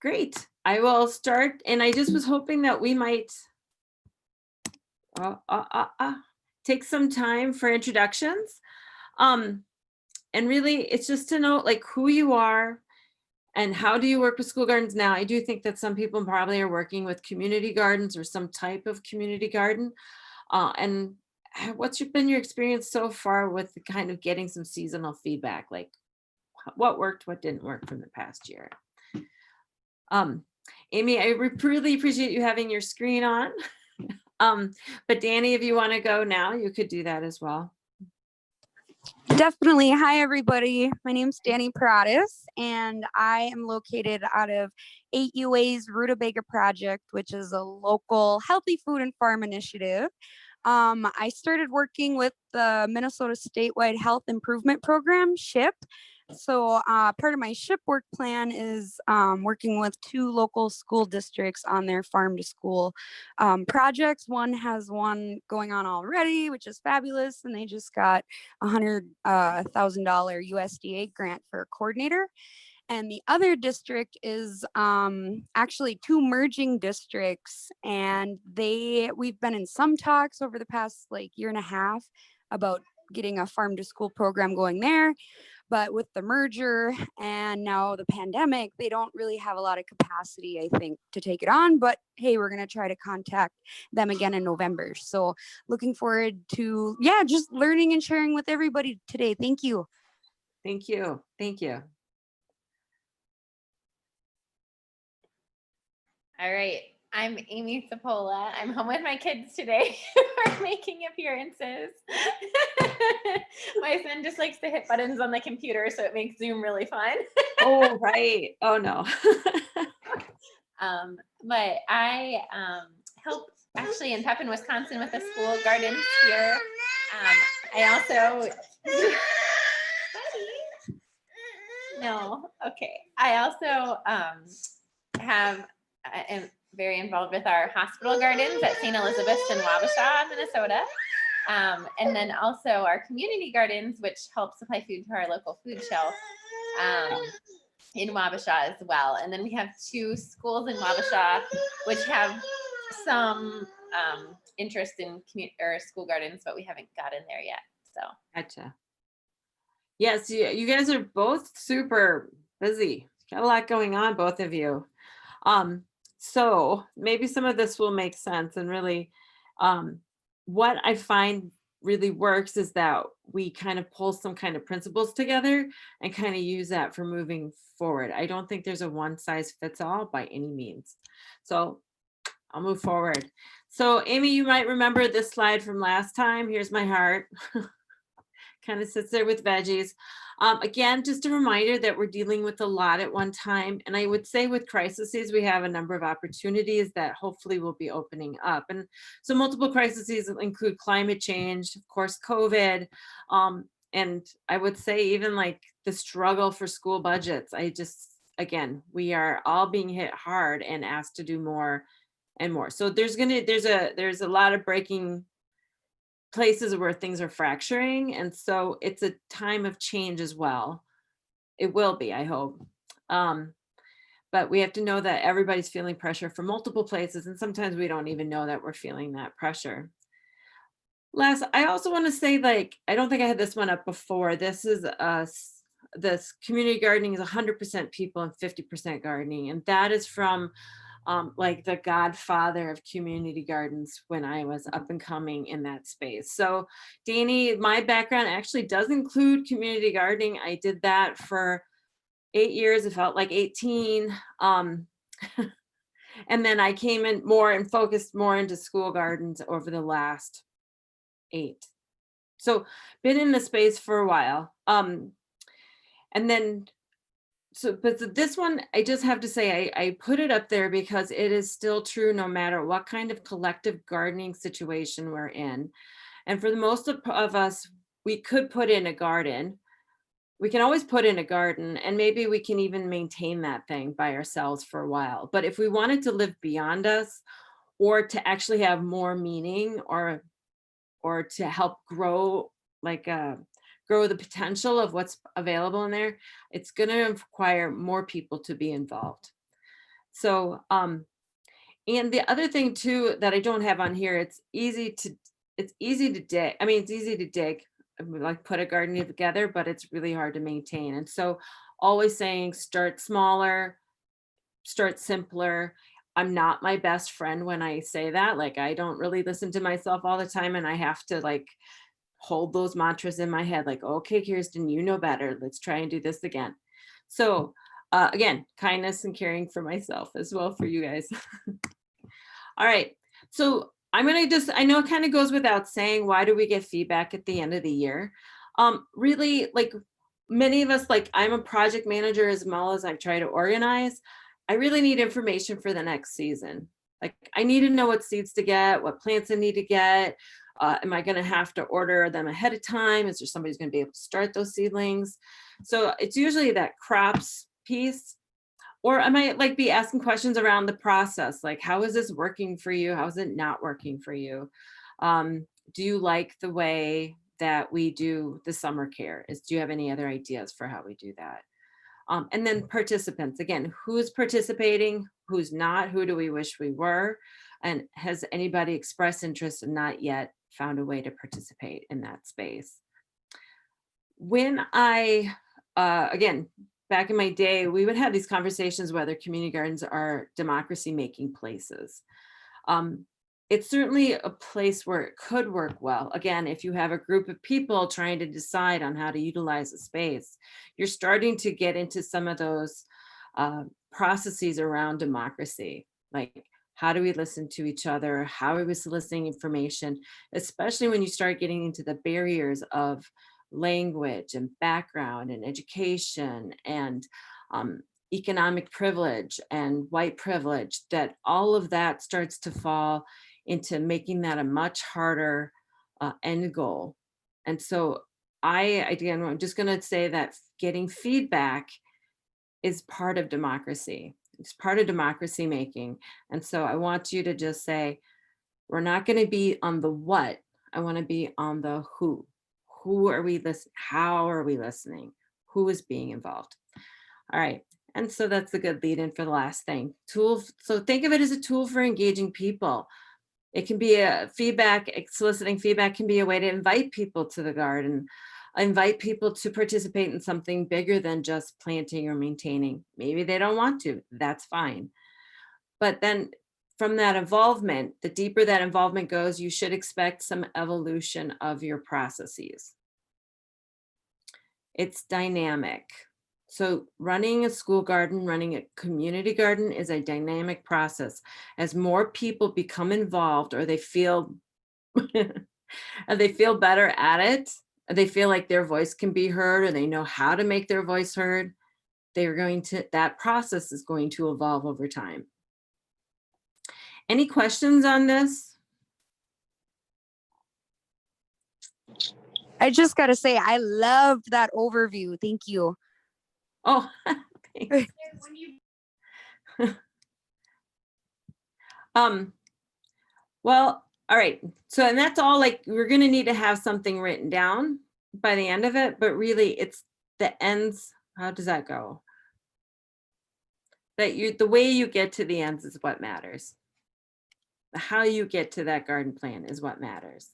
Great. I will start, and I just was hoping that we might uh, uh, uh, uh, take some time for introductions. Um, and really, it's just to know like who you are and how do you work with school gardens now. I do think that some people probably are working with community gardens or some type of community garden. And what's been your experience so far with the kind of getting some seasonal feedback, like what worked, what didn't work from the past year? Um, Amy, I really appreciate you having your screen on. But Danny, if you want to go now, you could do that as well. Definitely. Hi, everybody. My name's Danny Paratis, and I am located out of 8UA's Rutabaga Project, which is a local healthy food and farm initiative. I started working with the Minnesota Statewide Health Improvement Program, SHIP. So part of my SHIP work plan is working with 2 local school districts on their farm to school projects. One has one going on already, which is fabulous. And they just got $100,000 USDA grant for a coordinator. And the other district is actually 2 merging districts. And we've been in some talks over the past year and a half about getting a farm to school program going there. But with the merger and now the pandemic, they don't really have a lot of capacity, I think, to take it on. But hey, we're going to try to contact them again in November. So looking forward to, just learning and sharing with everybody today. Thank you. Thank you. Thank you. All right. I'm Amy Sapola. I'm home with my kids today who are making appearances. My son just likes to hit buttons on the computer, so it makes Zoom really fun. Oh, right. Oh, no. But I help actually in Pepin, Wisconsin with the school gardens here. I also... No, okay. I also am very involved with our hospital gardens at St. Elizabeth's in Wabasha, Minnesota. And then also our community gardens, which help supply food to our local food shelf in Wabasha as well. And then we have 2 schools in Wabasha, which have some interest in school gardens, but we haven't gotten there yet. So Gotcha. Yes, you guys are both super busy. Got a lot going on, both of you. So maybe some of this will make sense. And really, what I find really works is that we kind of pull some kind of principles together and kind of use that for moving forward. I don't think there's a one size fits all by any means. So I'll move forward. So Amy, you might remember this slide from last time. Here's my heart. Kind of sits there with veggies. Again, just a reminder that we're dealing with a lot at one time. And I would say with crises, we have a number of opportunities that hopefully will be opening up. And so multiple crises include climate change, of course, COVID. And I would say even like the struggle for school budgets. Again, we are all being hit hard and asked to do more and more. So there's a lot of breaking places where things are fracturing. And so it's a time of change as well. It will be, I hope. But we have to know that everybody's feeling pressure from multiple places. And sometimes we don't even know that we're feeling that pressure. Les, I also want to say, I don't think I had this one up before. This community gardening is 100% people and 50% gardening. And that is from the godfather of community gardens when I was up and coming in that space. So Danny, my background actually does include community gardening. I did that for 8 years. It felt like 18. And then I came in more and focused more into school gardens over the last 8. So been in the space for a while. And then but this one, I just have to say, I put it up there because it is still true no matter what kind of collective gardening situation we're in. And for the most of us, we could put in a garden. We can always put in a garden, and maybe we can even maintain that thing by ourselves for a while. But if we wanted to live beyond us, or to actually have more meaning, or to help grow grow the potential of what's available in there, it's going to require more people to be involved. So, and the other thing too that I don't have on here, it's easy to dig. I mean, it's easy to dig, like put a garden together, but it's really hard to maintain. And so always saying start smaller, start simpler. I'm not my best friend when I say that. Like I don't really listen to myself all the time, and I have to like hold those mantras in my head like, okay, Kirsten, you know better. Let's try and do this again. So again, kindness and caring for myself as well for you guys. All right. So I'm going to just, I know it kind of goes without saying, why do we get feedback at the end of the year? Really, like many of us, like I'm a project manager as well as I try to organize. I really need information for the next season. Like I need to know what seeds to get, what plants I need to get. Am I going to have to order them ahead of time? Is there somebody who's going to be able to start those seedlings? So it's usually that crops piece. Or I might like be asking questions around the process, like how is this working for you? How is it not working for you? Do you like the way that we do the summer care? Do you have any other ideas for how we do that? And then participants, again, who's participating, who's not, who do we wish we were? And has anybody expressed interest and not yet found a way to participate in that space? When I, again, back in my day, we would have these conversations whether community gardens are democracy making places. It's certainly a place where it could work well. Again, if you have a group of people trying to decide on how to utilize a space, you're starting to get into some of those processes around democracy. Like, how do we listen to each other? How are we soliciting information? Especially when you start getting into the barriers of language and background and education and economic privilege and white privilege, that all of that starts to fall into making that a much harder end goal. And so again, I'm just going to say that getting feedback is part of democracy. It's part of democracy making. And so I want you to just say, we're not going to be on the what, I want to be on the who. Who are we listening? How are we listening? Who is being involved? All right. And so that's a good lead in for the last thing. Tools. So think of it as a tool for engaging people. It can be a feedback, soliciting feedback can be a way to invite people to the garden, invite people to participate in something bigger than just planting or maintaining. Maybe they don't want to, that's fine. But then from that involvement, the deeper that involvement goes, you should expect some evolution of your processes. It's dynamic. So running a school garden, running a community garden is a dynamic process. As more people become involved or they feel and they feel better at it, they feel like their voice can be heard or they know how to make their voice heard, that process is going to evolve over time. Any questions on this? I just got to say, I loved that overview. Thank you. Oh, thanks. Well, all right. So, and that's all, like, we're going to need to have something written down by the end of it, but really it's the ends. How does that go? The way you get to the ends is what matters. How you get to that garden plan is what matters.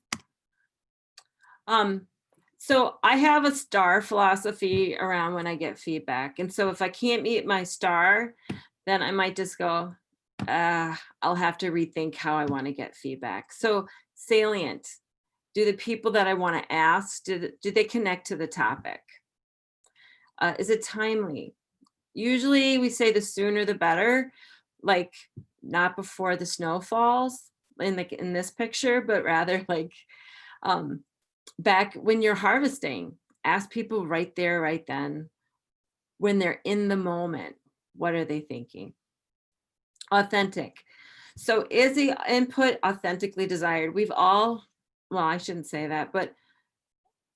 So I have a star philosophy around when I get feedback. And so if I can't meet my star, then I might just go, I'll have to rethink how I want to get feedback. So salient, do the people that I want to ask, do they connect to the topic? Is it timely? Usually we say the sooner the better, like not before the snow falls in this picture, but rather like back when you're harvesting. Ask people right there, right then, when they're in the moment, what are they thinking? Authentic. So is the input authentically desired? We've all, well, I shouldn't say that, but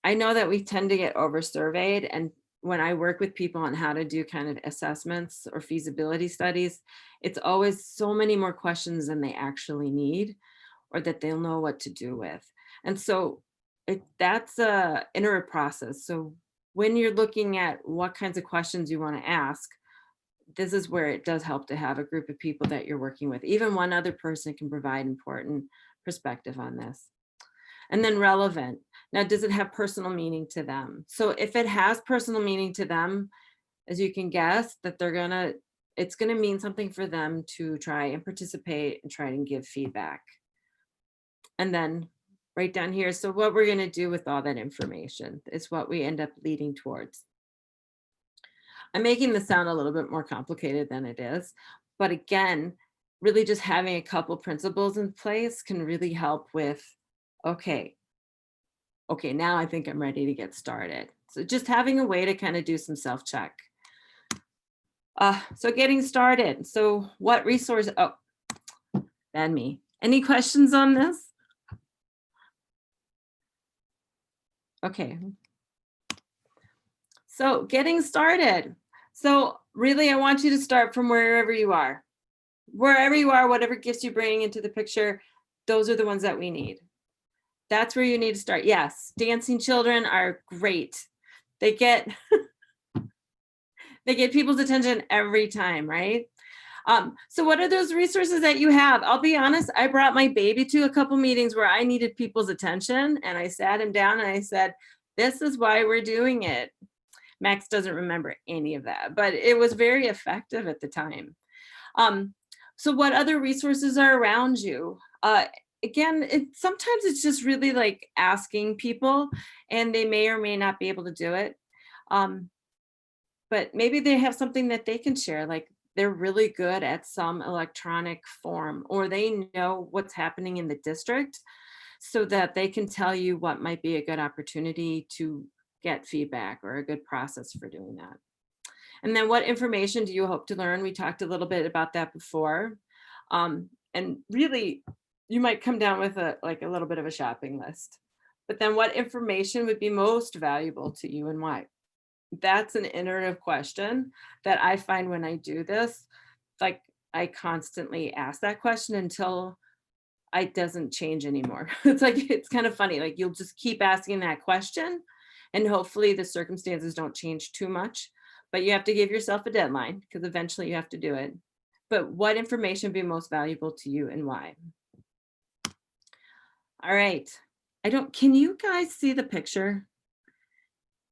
I know that we tend to get over surveyed. And when I work with people on how to do kind of assessments or feasibility studies, it's always so many more questions than they actually need or that they'll know what to do with. And so that's a iterative process. So when you're looking at what kinds of questions you want to ask, this is where it does help to have a group of people that you're working with. Even one other person can provide important perspective on this. And then relevant. Now, does it have personal meaning to them? So if it has personal meaning to them, as you can guess, that it's gonna mean something for them to try and participate and try and give feedback. And then right down here, so what we're gonna do with all that information is what we end up leading towards. I'm making this sound a little bit more complicated than it is, but again, really just having a couple principles in place can really help with, okay, now I think I'm ready to get started. So just having a way to kind of do some self-check. So getting started. So what resource, oh, and me. Any questions on this? Okay. So getting started. So really, I want you to start from wherever you are. Wherever you are, whatever gifts you bring into the picture, those are the ones that we need. That's where you need to start. Yes, dancing children are great. They get they get people's attention every time, right? So what are those resources that you have? I'll be honest, I brought my baby to a couple meetings where I needed people's attention, and I sat him down and I said, this is why we're doing it. Max doesn't remember any of that, but it was very effective at the time. So what other resources are around you? Again, sometimes it's just really like asking people, and they may or may not be able to do it. But maybe they have something that they can share, like they're really good at some electronic form, or they know what's happening in the district so that they can tell you what might be a good opportunity to get feedback or a good process for doing that. And then what information do you hope to learn? We talked a little bit about that before. And really, you might come down with a little bit of a shopping list. But then what information would be most valuable to you and why? That's an iterative question that I find when I do this, like I constantly ask that question until it doesn't change anymore. It's kind of funny, like you'll just keep asking that question and hopefully the circumstances don't change too much, but you have to give yourself a deadline because eventually you have to do it. But what information would be most valuable to you and why? All right. Can you guys see the picture?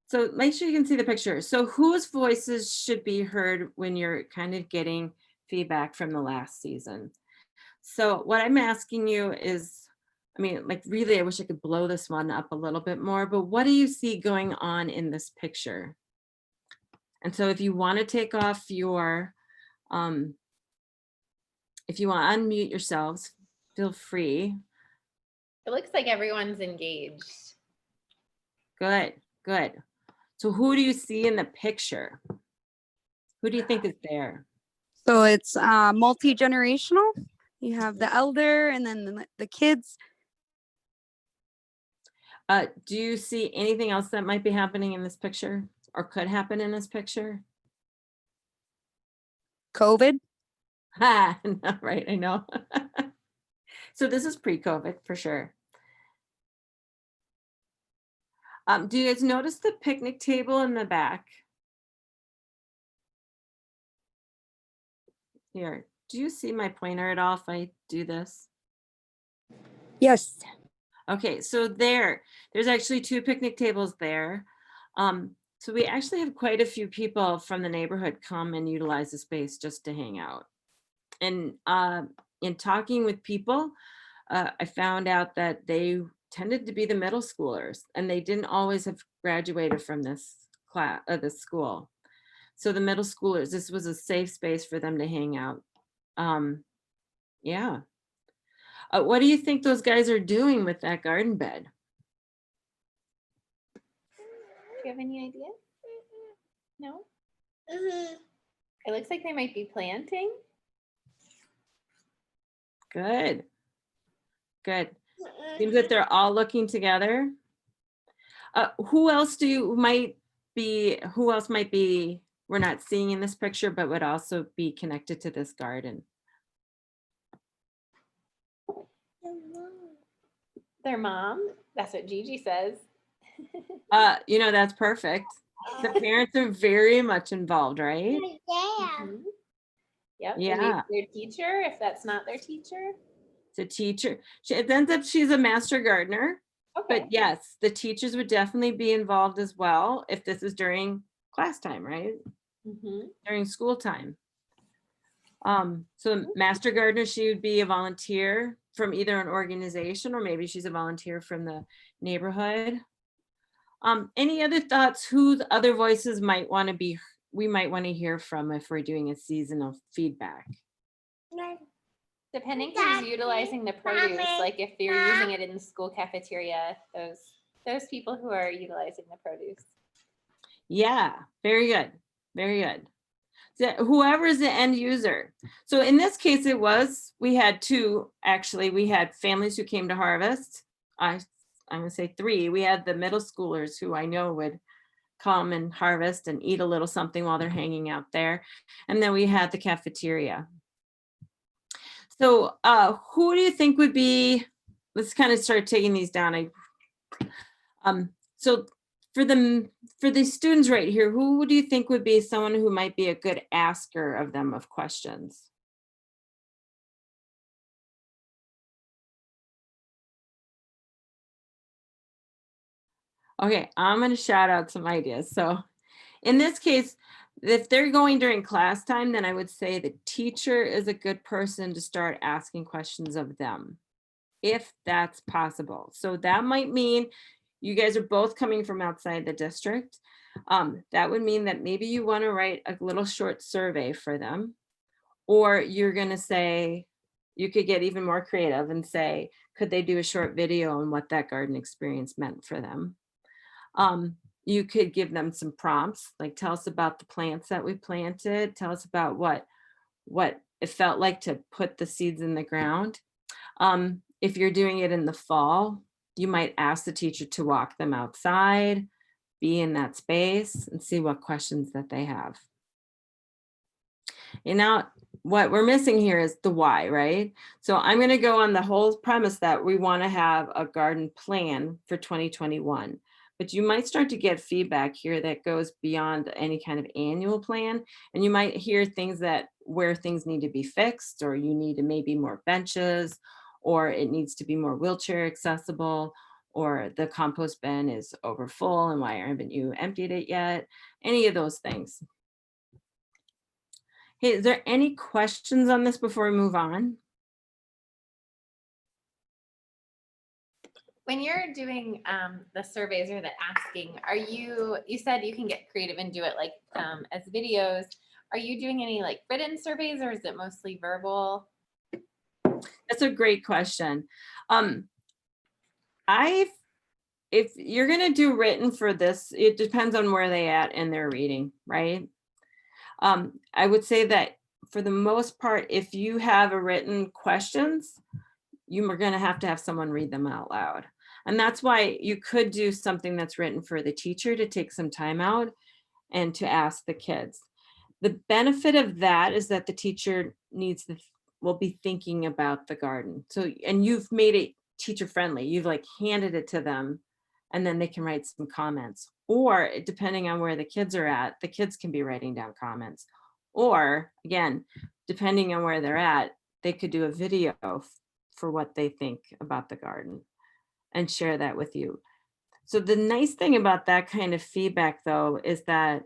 So make sure you can see the picture. So whose voices should be heard when you're kind of getting feedback from the last season? So what I'm asking you is, I mean, like really, I wish I could blow this one up a little bit more, but what do you see going on in this picture? And so if you want to take off your, if you want to unmute yourselves, feel free. It looks like everyone's engaged. Good, good. So who do you see in the picture? Who do you think is there? So it's multi-generational. You have the elder and then the kids. Do you see anything else that might be happening in this picture or could happen in this picture? COVID. Ha, no, right, I know. So this is pre-COVID for sure. Do you guys notice the picnic table in the back? Here, do you see my pointer at all if I do this? Yes. Okay, so there's actually 2 picnic tables there. So we actually have quite a few people from the neighborhood come and utilize the space just to hang out. And in talking with people, I found out that they tended to be the middle schoolers, and they didn't always have graduated from this class, this school. So the middle schoolers, this was a safe space for them to hang out. Yeah. What do you think those guys are doing with that garden bed? Do you have any idea? No? It looks like they might be planting. Good. Good. Seems that they're all looking together. Who else might be we're not seeing in this picture, but would also be connected to this garden? Their mom. That's what Gigi says. That's perfect. The parents are very much involved, right? Mhm. Yep, and Yeah, maybe their teacher, if that's not their teacher. it's a teacher. It ends up she's a master gardener, Okay. but yes, the teachers would definitely be involved as well if this is during class time, right? Mhm. During school time. So master gardener, she would be a volunteer from either an organization or maybe she's a volunteer from the neighborhood. Any other thoughts? Whose other voices might want to be, we might want to hear from if we're doing a seasonal feedback? Depending who's utilizing the produce, like if they're using it in the school cafeteria, those people who are utilizing the produce. Yeah, very good. Very good. So whoever's the end user. So in this case, we had two, actually, we had families who came to harvest. I'm gonna say three. We had the middle schoolers who I know would come and harvest and eat a little something while they're hanging out there. And then we had the cafeteria. So who do you think would be, let's kind of start taking these down. So for the students right here, who do you think would be someone who might be a good asker of them of questions? Okay, I'm going to shout out some ideas. So in this case, if they're going during class time, then I would say the teacher is a good person to start asking questions of them, if that's possible. So that might mean you guys are both coming from outside the district. That would mean that maybe you want to write a little short survey for them, or you're going to say, you could get even more creative and say, could they do a short video on what that garden experience meant for them? You could give them some prompts, like tell us about the plants that we planted, tell us about what it felt like to put the seeds in the ground. If you're doing it in the fall, you might ask the teacher to walk them outside, be in that space, and see what questions that they have. And now what we're missing here is the why, right? So I'm going to go on the whole premise that we want to have a garden plan for 2021. But you might start to get feedback here that goes beyond any kind of annual plan. And you might hear things that where things need to be fixed, or you need to maybe more benches, or it needs to be more wheelchair accessible, or the compost bin is over full and why haven't you emptied it yet? Any of those things. Hey, is there any questions on this before we move on? When you're doing the surveys or the asking, you said you can get creative and do it like as videos. Are you doing any like written surveys or is it mostly verbal? That's a great question. If you're gonna do written for this, it depends on where they at in their reading, right? I would say that for the most part, if you have a written questions, you are gonna have to have someone read them out loud. And that's why you could do something that's written for the teacher to take some time out and to ask the kids. The benefit of that is that the teacher will be thinking about the garden. So, and you've made it teacher friendly. You've like handed it to them and then they can write some comments. Or depending on where the kids are at, the kids can be writing down comments. Or again, depending on where they're at, they could do a video for what they think about the garden and share that with you. So the nice thing about that kind of feedback though is that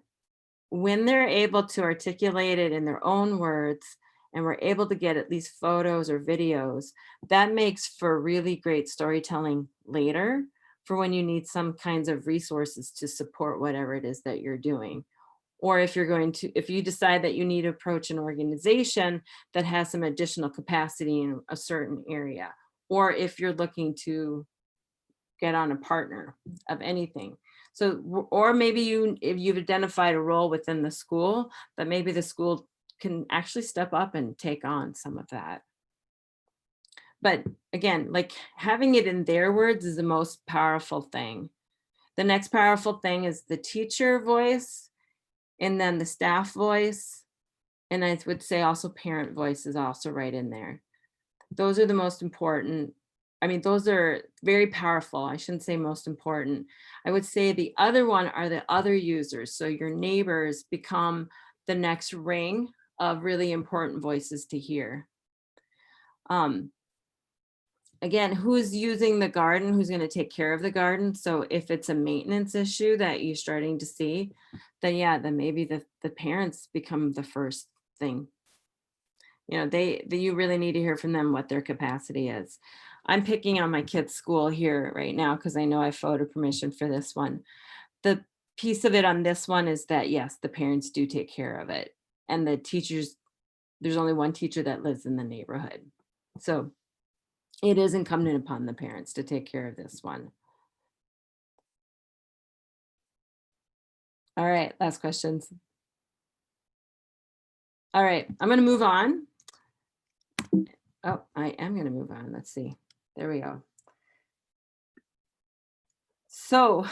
when they're able to articulate it in their own words and we're able to get at least photos or videos, that makes for really great storytelling later for when you need some kinds of resources to support whatever it is that you're doing. Or if you decide that you need to approach an organization that has some additional capacity in a certain area, or if you're looking to get on a partner of anything. So, or maybe if you've identified a role within the school, that maybe the school can actually step up and take on some of that. But again, like having it in their words is the most powerful thing. The next powerful thing is the teacher voice, and then the staff voice. And I would say also parent voice is also right in there. Those are the most important I mean, those are very powerful. I shouldn't say most important. I would say the other one are the other users. So your neighbors become the next ring of really important voices to hear. Again, who's using the garden, who's going to take care of the garden. So if it's a maintenance issue that you're starting to see, then yeah, then maybe the parents become the first thing. You know, you really need to hear from them what their capacity is. I'm picking on my kid's school here right now because I know I photo permission for this one. The piece of it on this one is that yes, the parents do take care of it. And the teachers, there's only one teacher that lives in the neighborhood. So it is incumbent upon the parents to take care of this one. All right, last questions. All right, I'm going to move on. Oh, I am going to move on. Let's see. There we go. So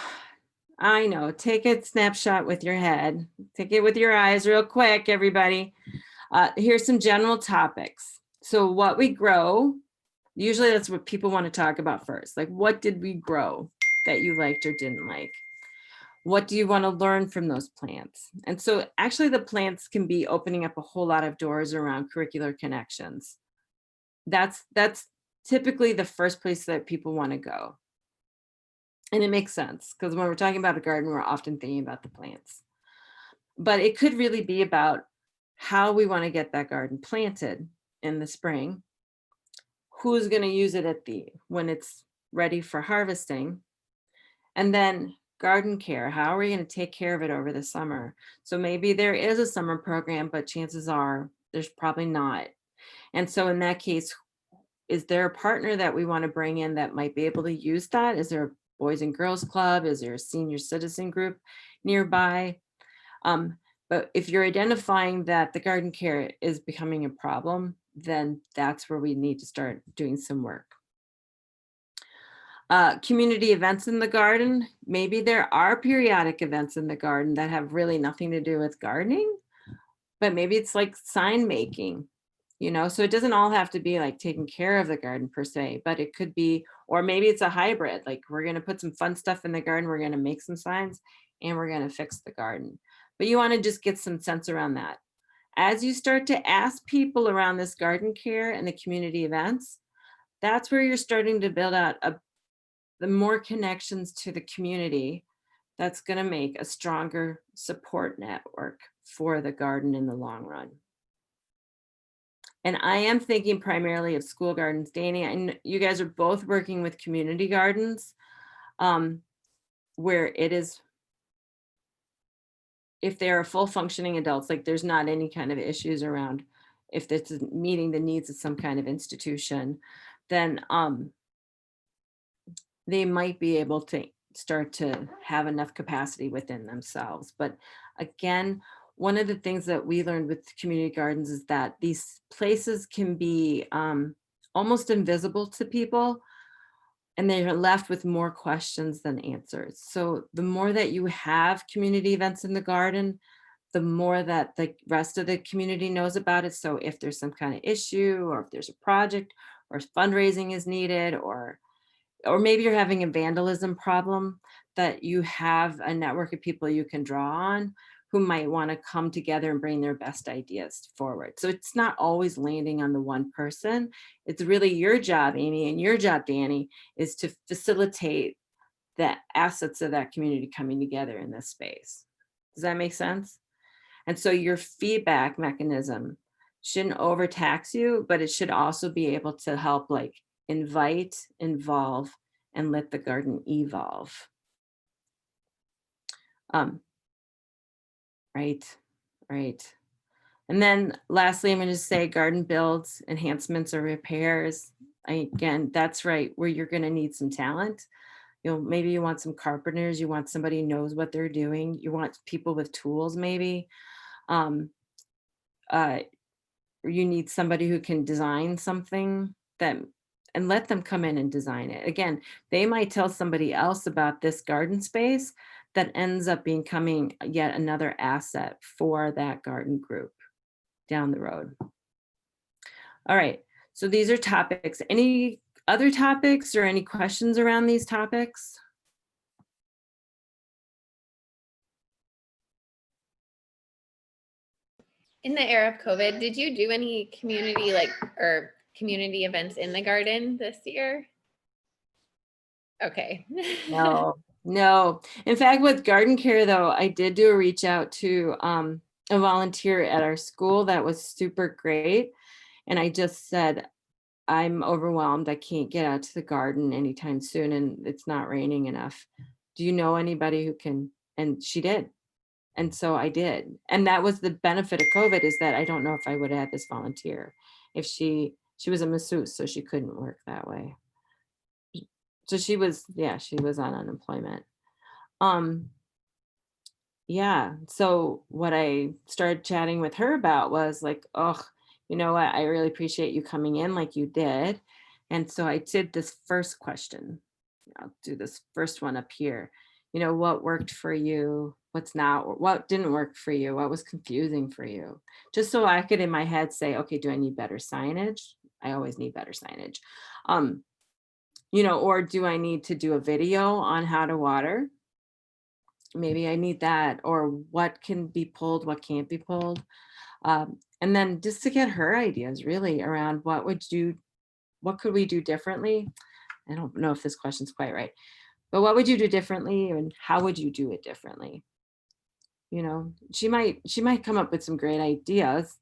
I know, take a snapshot with your head. Take it with your eyes real quick, everybody. Here's some general topics. So what we grow, usually that's what people want to talk about first. Like, what did we grow that you liked or didn't like? What do you want to learn from those plants? And so actually the plants can be opening up a whole lot of doors around curricular connections. That's typically the first place that people want to go. And it makes sense because when we're talking about a garden, we're often thinking about the plants. But it could really be about how we want to get that garden planted in the spring. Who's going to use it when it's ready for harvesting? And then garden care, how are we going to take care of it over the summer? So maybe there is a summer program, but chances are there's probably not. And so in that case, is there a partner that we want to bring in that might be able to use that? Is there a Boys and Girls Club? Is there a senior citizen group nearby? But if you're identifying that the garden care is becoming a problem, then that's where we need to start doing some work. Community events in the garden. Maybe there are periodic events in the garden that have really nothing to do with gardening, but maybe it's like sign making, you know, so it doesn't all have to be like taking care of the garden per se, but it could be, or maybe it's a hybrid, like we're going to put some fun stuff in the garden, we're going to make some signs, and we're going to fix the garden. But you want to just get some sense around that. As you start to ask people around this garden care and the community events, that's where you're starting to build out the more connections to the community. That's going to make a stronger support network for the garden in the long run. And I am thinking primarily of school gardens. Danny, and you guys are both working with community gardens, where it is, if they are full functioning adults, like there's not any kind of issues around if this is meeting the needs of some kind of institution, then they might be able to start to have enough capacity within themselves. But again, one of the things that we learned with community gardens is that these places can be almost invisible to people, and they're left with more questions than answers. So the more that you have community events in the garden, the more that the rest of the community knows about it. So if there's some kind of issue, or if there's a project, or fundraising is needed, or maybe you're having a vandalism problem, that you have a network of people you can draw on who might want to come together and bring their best ideas forward. So it's not always landing on the one person. It's really your job, Amy, and your job, Danny, is to facilitate the assets of that community coming together in this space. Does that make sense? And so your feedback mechanism shouldn't overtax you, but it should also be able to help like invite, involve, and let the garden evolve. Right. And then lastly, I'm going to say garden builds, enhancements, or repairs. Again, that's right, where you're going to need some talent. Maybe you want some carpenters, you want somebody who knows what they're doing, you want people with tools maybe. You need somebody who can design something and let them come in and design it. Again, they might tell somebody else about this garden space that ends up becoming yet another asset for that garden group down the road. All right, so these are topics. Any other topics or any questions around these topics? In the era of COVID, did you do any community or community events in the garden this year? Okay. No, no. In fact, with garden care though, I did do a reach out to a volunteer at our school that was super great. And I just said, I'm overwhelmed. I can't get out to the garden anytime soon and it's not raining enough. Do you know anybody who can? And she did. And so I did. And that was the benefit of COVID, is that I don't know if I would have had this volunteer if she was a masseuse, so she couldn't work that way. So she was on unemployment. Yeah. So what I started chatting with her about was like, oh, you know what? I really appreciate you coming in like you did. And so I did this first question. I'll do this first one up here. You know, what worked for you? What's not, what didn't work for you? What was confusing for you? Just so I could in my head say, okay, do I need better signage? I always need better signage. You know, or do I need to do a video on how to water? Maybe I need that, or what can be pulled, what can't be pulled. And then just to get her ideas really around what could we do differently? I don't know if this question's quite right, but what would you do differently and how would you do it differently? You know, she might come up with some great ideas.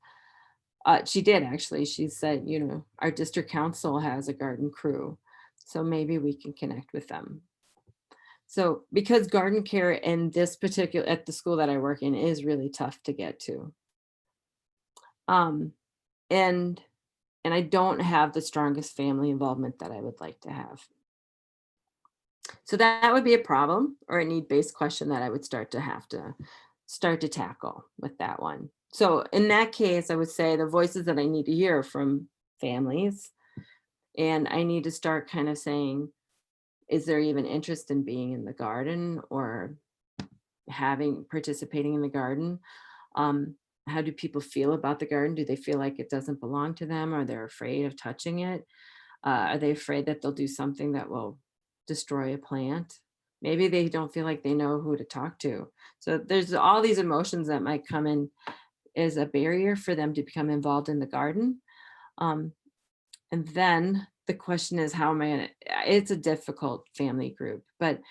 She did actually. She said, you know, our district council has a garden crew, so maybe we can connect with them. So because garden care in this particular, at the school that I work in, is really tough to get to. And I don't have the strongest family involvement that I would like to have. So that would be a problem or a need-based question that I would start to tackle with that one. So in that case, I would say the voices that I need to hear from families, and I need to start kind of saying, is there even interest in being in the garden or participating in the garden? How do people feel about the garden? Do they feel like it doesn't belong to them, or they're afraid of touching it? Are they afraid that they'll do something that will destroy a plant? Maybe they don't feel like they know who to talk to. So there's all these emotions that might come in as a barrier for them to become involved in the garden. And then the question is, how am I gonna, it's a difficult family group, but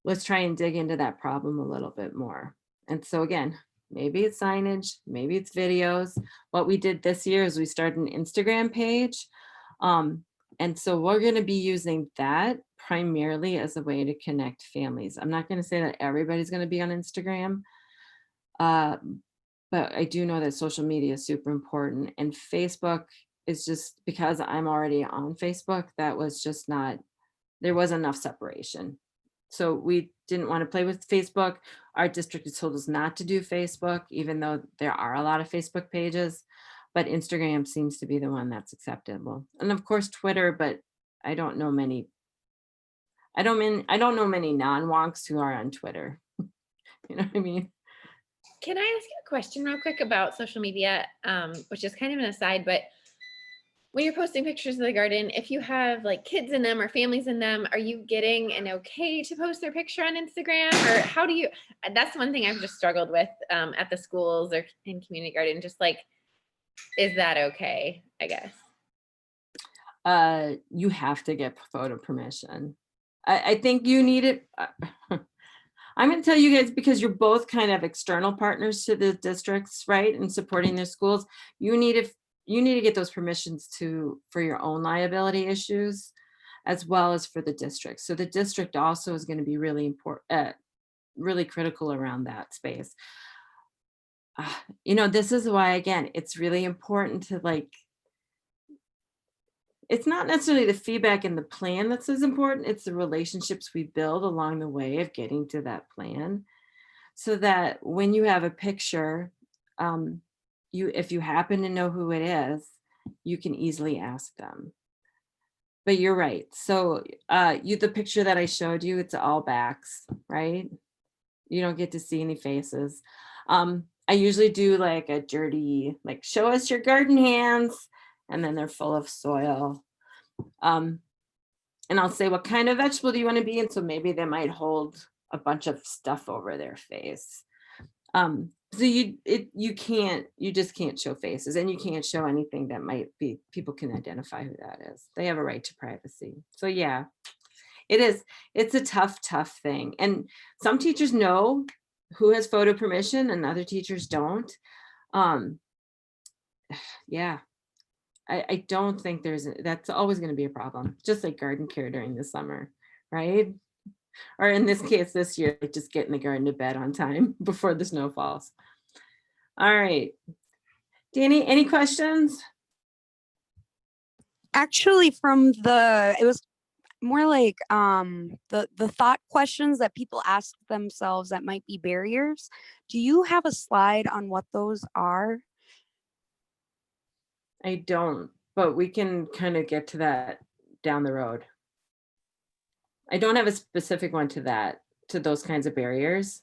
let's try and dig into that problem a little bit more. And so again, maybe it's signage, maybe it's videos. What we did this year is we started an Instagram page. And so we're going to be using that primarily as a way to connect families. I'm not going to say that everybody's going to be on Instagram, but I do know that social media is super important. And Facebook is just, because I'm already on Facebook, that was just not, there wasn't enough separation. So we didn't want to play with Facebook. Our district has told us not to do Facebook, even though there are a lot of Facebook pages, but Instagram seems to be the one that's acceptable. And of course, Twitter, but I don't know many non-wonks who are on Twitter. You know what I mean? Can I ask you a question real quick about social media, which is kind of an aside, but when you're posting pictures of the garden, if you have like kids in them or families in them, are you getting an okay to post their picture on Instagram? Or how do you, that's one thing I've just struggled with at the schools or in community garden, just like, is that okay, I guess? You have to get photo permission. I think you need it. I'm going to tell you guys, because you're both kind of external partners to the districts, right? And supporting their schools. You need to get those permissions for your own liability issues, as well as for the district. So the district also is going to be really important, really critical around that space. You know, this is why, again, it's really important to it's not necessarily the feedback and the plan that's as important. It's the relationships we build along the way of getting to that plan, so that when you have a picture, if you happen to know who it is, you can easily ask them. But you're right. So the picture that I showed you, it's all backs, right? You don't get to see any faces. I usually do like a dirty, like, show us your garden hands, and then they're full of soil. and I'll say, what kind of vegetable do you want to be? And so maybe they might hold a bunch of stuff over their face. So you just can't show faces, and you can't show anything that might be, people can identify who that is. They have a right to privacy. So yeah, it's a tough thing. And some teachers know who has photo permission and other teachers don't. Yeah, I don't think that's always going to be a problem, just like garden care during the summer, right? Or in this case, this year, like just getting the garden to bed on time before the snow falls. All right. Danny, any questions? Actually, it was more like the thought questions that people ask themselves that might be barriers. Do you have a slide on what those are? I don't, but we can kind of get to that down the road. I don't have a specific one to those kinds of barriers.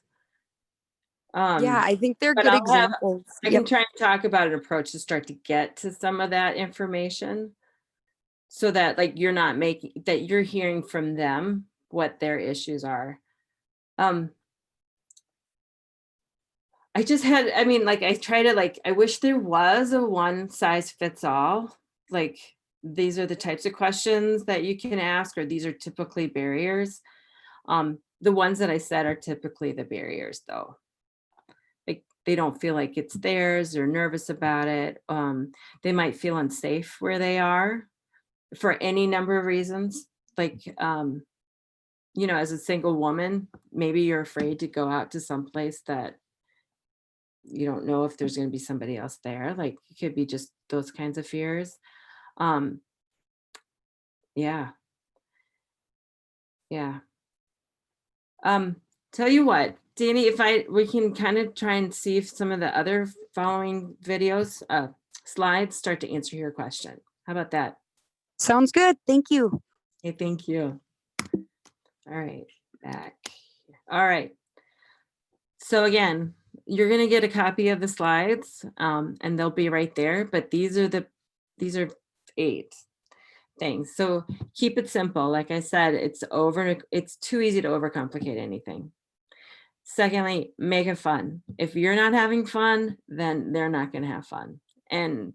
Yeah, I think they're But good I'll have, examples. I Yep. can try and talk about an approach to start to get to some of that information, so that like you're not making, that you're hearing from them what their issues are. I mean, like I try to like, I wish there was a one size fits all. Like these are the types of questions that you can ask, or these are typically barriers. The ones that I said are typically the barriers though. Like they don't feel like it's theirs, they're nervous about it. They might feel unsafe where they are for any number of reasons. Like, as a single woman, maybe you're afraid to go out to some place that you don't know if there's going to be somebody else there. Like it could be just those kinds of fears. Um, yeah. Yeah. Tell you what, Danny, we can kind of try and see if some of the other following videos, slides start to answer your question. How about that? Sounds good. Thank you. Okay, thank you. All right, back. All right. So again, you're going to get a copy of the slides, and they'll be right there, but these are 8 things. So keep it simple. Like I said, it's too easy to overcomplicate anything. Secondly, make it fun. If you're not having fun, then they're not going to have fun. And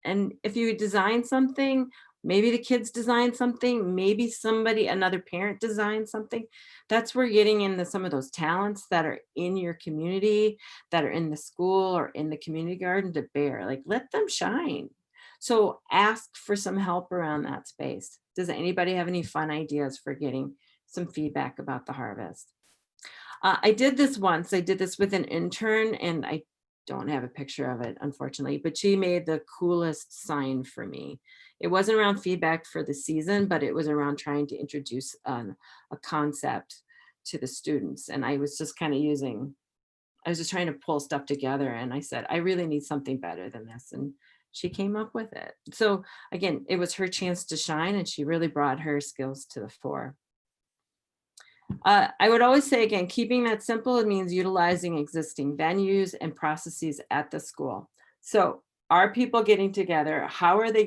if you design something, maybe the kids design something, maybe another parent designs something. That's where getting into some of those talents that are in your community, that are in the school or in the community garden to bear. Like let them shine. So ask for some help around that space. Does anybody have any fun ideas for getting some feedback about the harvest? I did this once. I did this with an intern, and I don't have a picture of it, unfortunately, but she made the coolest sign for me. It wasn't around feedback for the season, but it was around trying to introduce a concept to the students. And I was just kind of I was just trying to pull stuff together. And I said, I really need something better than this. And she came up with it. So again, it was her chance to shine, and she really brought her skills to the fore. I would always say, again, keeping that simple, it means utilizing existing venues and processes at the school. So are people getting together? How are they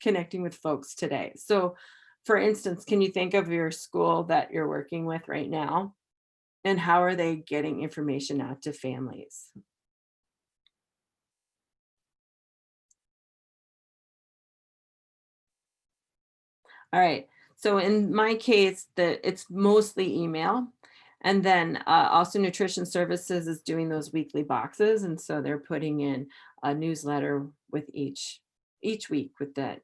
connecting with folks today? So for instance, can you think of your school that you're working with right now? And how are they getting information out to families? All right. So in my case, it's mostly email. And then also Nutrition Services is doing those weekly boxes. And so they're putting in a newsletter with each week with that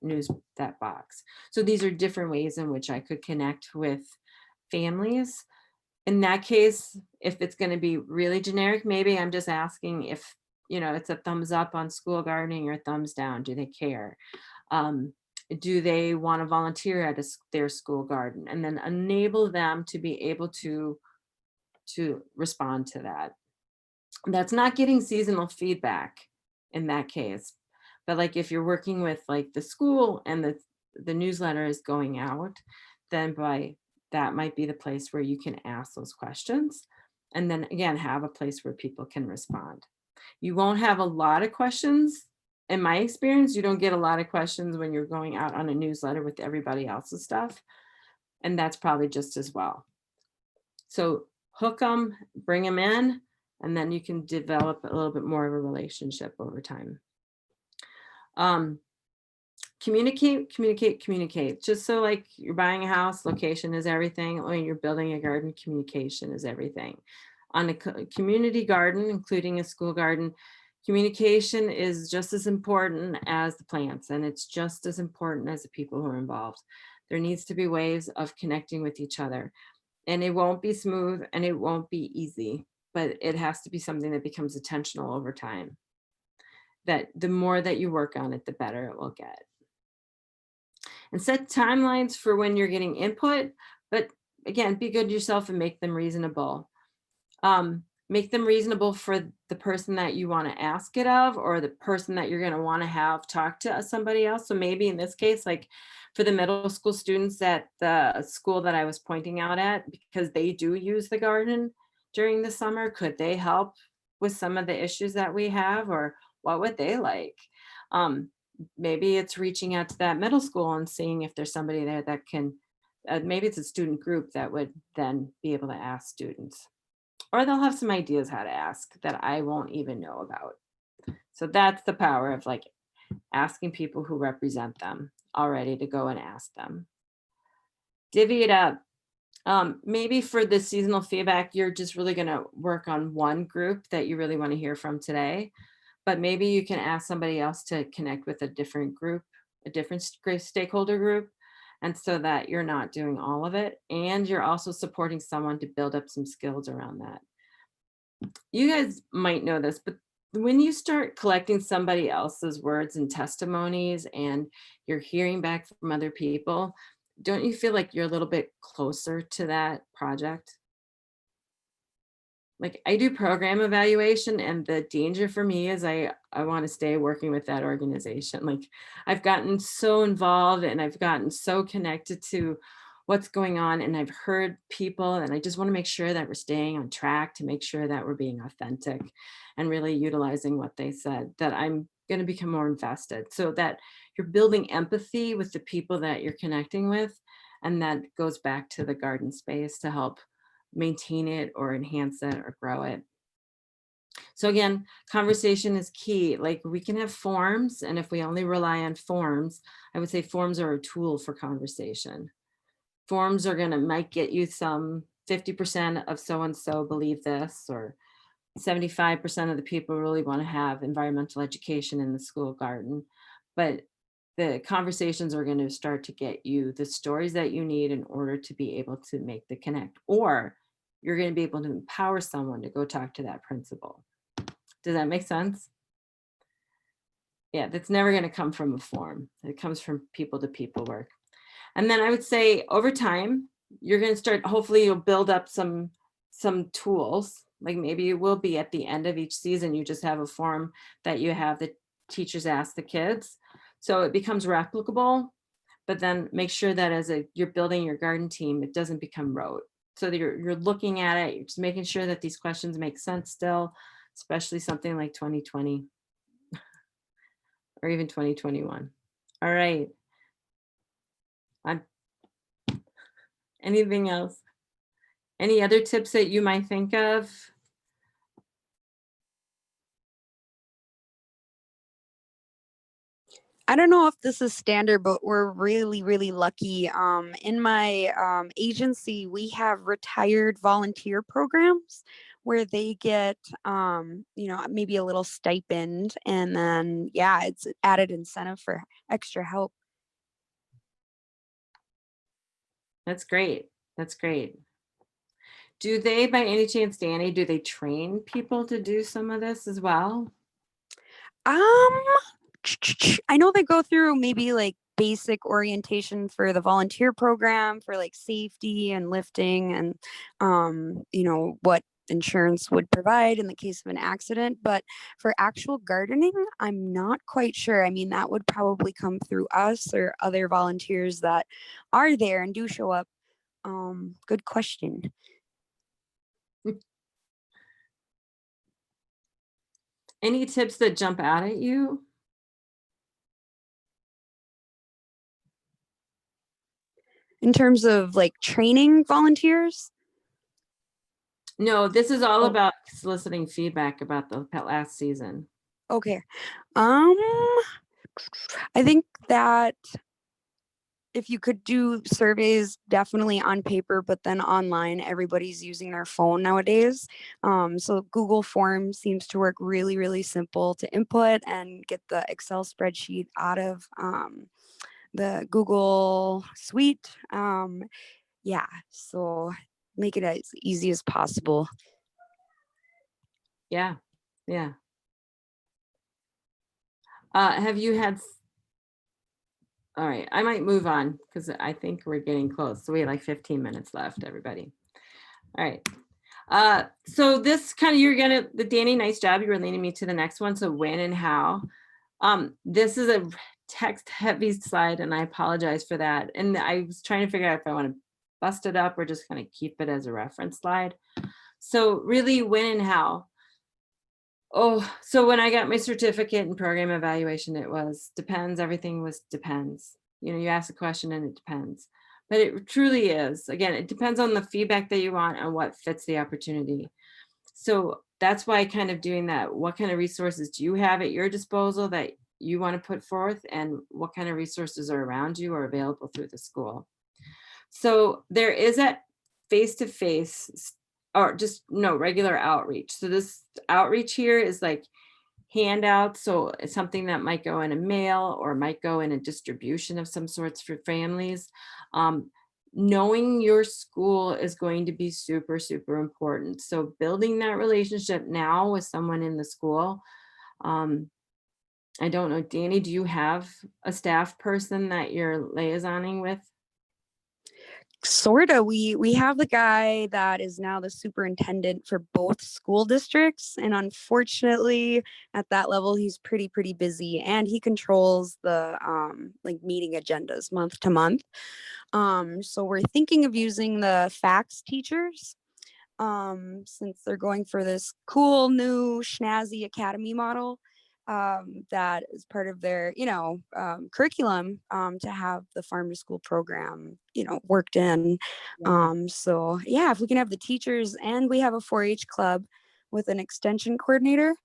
box. So these are different ways in which I could connect with families. In that case, if it's going to be really generic, maybe I'm just asking if, it's a thumbs up on school gardening or thumbs down. Do they care? Do they want to volunteer at their school garden? And then enable them to be able to respond to that. That's not getting seasonal feedback in that case. But like if you're working with like the school and the newsletter is going out, then that might be the place where you can ask those questions. And then again, have a place where people can respond. You won't have a lot of questions in my experience, you don't get a lot of questions when you're going out on a newsletter with everybody else's stuff. And that's probably just as well. So hook them, bring them in, and then you can develop a little bit more of a relationship over time. Communicate. Just so like you're buying a house, location is everything. When you're building a garden, communication is everything. On a community garden, including a school garden, communication is just as important as the plants, and it's just as important as the people who are involved. There needs to be ways of connecting with each other, and it won't be smooth and it won't be easy, but it has to be something that becomes intentional over time. That the more that you work on it, the better it will get. And set timelines for when you're getting input, but again, be good to yourself and make them reasonable. Make them reasonable for the person that you want to ask it of, or the person that you're going to want to have talk to somebody else. So maybe in this case, like for the middle school students at the school that I was pointing out at, because they do use the garden during the summer, could they help with some of the issues that we have, or what would they like? Maybe it's reaching out to that middle school and seeing if there's somebody there that can, maybe it's a student group that would then be able to ask students. Or they'll have some ideas how to ask that I won't even know about. So that's the power of like asking people who represent them already to go and ask them. Divvy it up. Maybe for the seasonal feedback, you're just really going to work on one group that you really want to hear from today. But maybe you can ask somebody else to connect with a different group, a different stakeholder group. And so that you're not doing all of it. And you're also supporting someone to build up some skills around that. You guys might know this, but when you start collecting somebody else's words and testimonies and you're hearing back from other people, don't you feel like you're a little bit closer to that project? Like I do program evaluation, and the danger for me is I want to stay working with that organization. Like I've gotten so involved and I've gotten so connected to what's going on, and I've heard people, and I just want to make sure that we're staying on track, to make sure that we're being authentic and really utilizing what they said, that I'm going to become more invested, so that you're building empathy with the people that you're connecting with. And that goes back to the garden space to help maintain it or enhance it or grow it. So again, conversation is key. Like we can have forms, and if we only rely on forms, I would say forms are a tool for conversation. Forms are might get you some 50% of so-and-so believe this, or 75% of the people really want to have environmental education in the school garden. But the conversations are going to start to get you the stories that you need in order to be able to make the connect, or you're going to be able to empower someone to go talk to that principal. Does that make sense? Yeah, that's never going to come from a form. It comes from people to people work. And then I would say over time, you're going to start, hopefully you'll build up some tools. Like maybe it will be at the end of each season, you just have a form that you have the teachers ask the kids. So it becomes replicable, but then make sure that you're building your garden team, it doesn't become rote. So that you're looking at it, you're just making sure that these questions make sense still, especially something like 2020 or even 2021. All right. Anything else? Any other tips that you might think of? I don't know if this is standard, but we're really, really lucky. In my agency, we have retired volunteer programs where they get, maybe a little stipend, and then, yeah, it's added incentive for extra help. That's great. That's great. Do they, by any chance, Danny, do they train people to do some of this as well? I know they go through maybe like basic orientation for the volunteer program for like safety and lifting, and what insurance would provide in the case of an accident. But for actual gardening, I'm not quite sure. I mean, that would probably come through us or other volunteers that are there and do show up. Good question. Any tips that jump out at you? in terms of like training volunteers? No, this is all Oh. about soliciting feedback about the last season. Okay. I think that if you could do surveys definitely on paper, but then online, everybody's using their phone nowadays. So Google Forms seems to work really, really simple to input and get the Excel spreadsheet out of the Google Suite. Yeah, so make it as easy as possible. Yeah, yeah. Have you had, all right, I might move on because I think we're getting close. So we have like 15 minutes left, everybody. All right. So this kind of, Danny, nice job. You were leading me to the next one. So when and how. This is a text heavy slide and I apologize for that. And I was trying to figure out if I want to bust it up or just kind of keep it as a reference slide. So really when and how. Oh, so when I got my certificate in program evaluation, it was depends. Everything was depends. You know, you ask a question and it depends. But it truly is. Again, it depends on the feedback that you want and what fits the opportunity. So that's why kind of doing that. What kind of resources do you have at your disposal that you want to put forth, and what kind of resources are around you or available through the school? So there is a face-to-face or just no regular outreach. So this outreach here is like handouts. So it's something that might go in a mail or might go in a distribution of some sorts for families. Knowing your school is going to be super, super important. So building that relationship now with someone in the school. I don't know, Danny, do you have a staff person that you're liaisoning with? Sorta. We have the guy that is now the superintendent for both school districts, and unfortunately at that level he's pretty busy, and he controls the like meeting agendas month to month. So we're thinking of using the fax teachers, since they're going for this cool new snazzy academy model, that is part of their, curriculum, to have the farm to school program, worked in. So yeah, if we can have the teachers, and we have a 4-H club with an extension coordinator,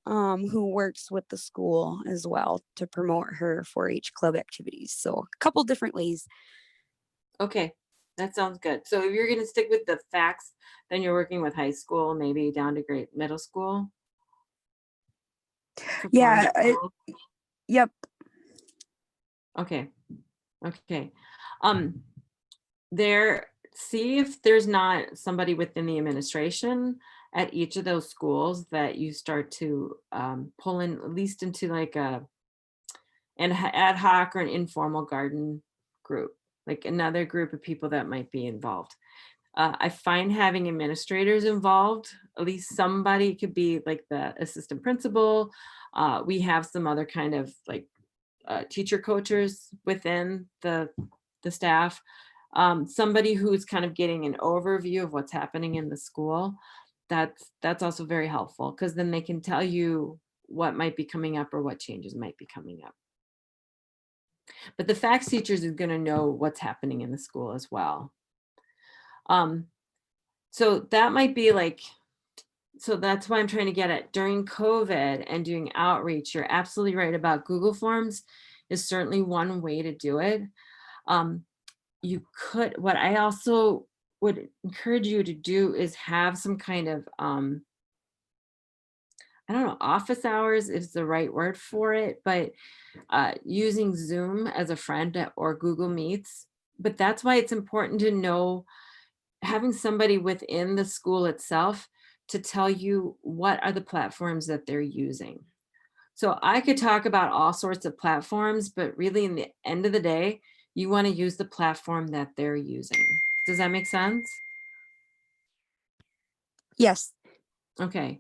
who works with the school as well to promote her 4-H club activities. So a couple different ways. Okay, that sounds good. So if you're going to stick with the facts, then you're working with high school, maybe down to grade middle school. for Yeah. farm school? Yep. Okay. Okay. See if there's not somebody within the administration at each of those schools that you start to pull in, at least into like an ad hoc or an informal garden group, like another group of people that might be involved. I find having administrators involved, at least somebody could be like the assistant principal. We have some other kind of like teacher coaches within the staff. Somebody who's kind of getting an overview of what's happening in the school. That's also very helpful, because then they can tell you what might be coming up or what changes might be coming up. But the facts teachers is going to know what's happening in the school as well. So that might be like, so that's why I'm trying to get at during COVID and doing outreach. You're absolutely right about Google Forms is certainly one way to do it. You could, what I also would encourage you to do is have some kind of, I don't know, office hours is the right word for it, but using Zoom as a friend or Google Meets. But that's why it's important to know, having somebody within the school itself to tell you what are the platforms that they're using. So I could talk about all sorts of platforms, but really in the end of the day, you want to use the platform that they're using. Does that make sense? Yes. Okay.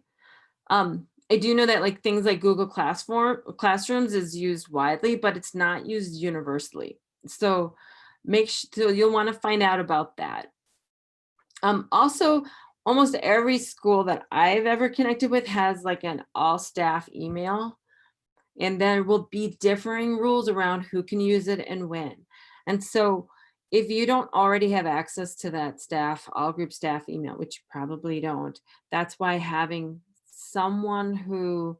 I do know that like things like Google Classrooms is used widely, but it's not used universally. So so you'll want to find out about that. Also, almost every school that I've ever connected with has like an all staff email, and there will be differing rules around who can use it and when. And so if you don't already have access to that staff, all group staff email, which you probably don't, that's why having someone who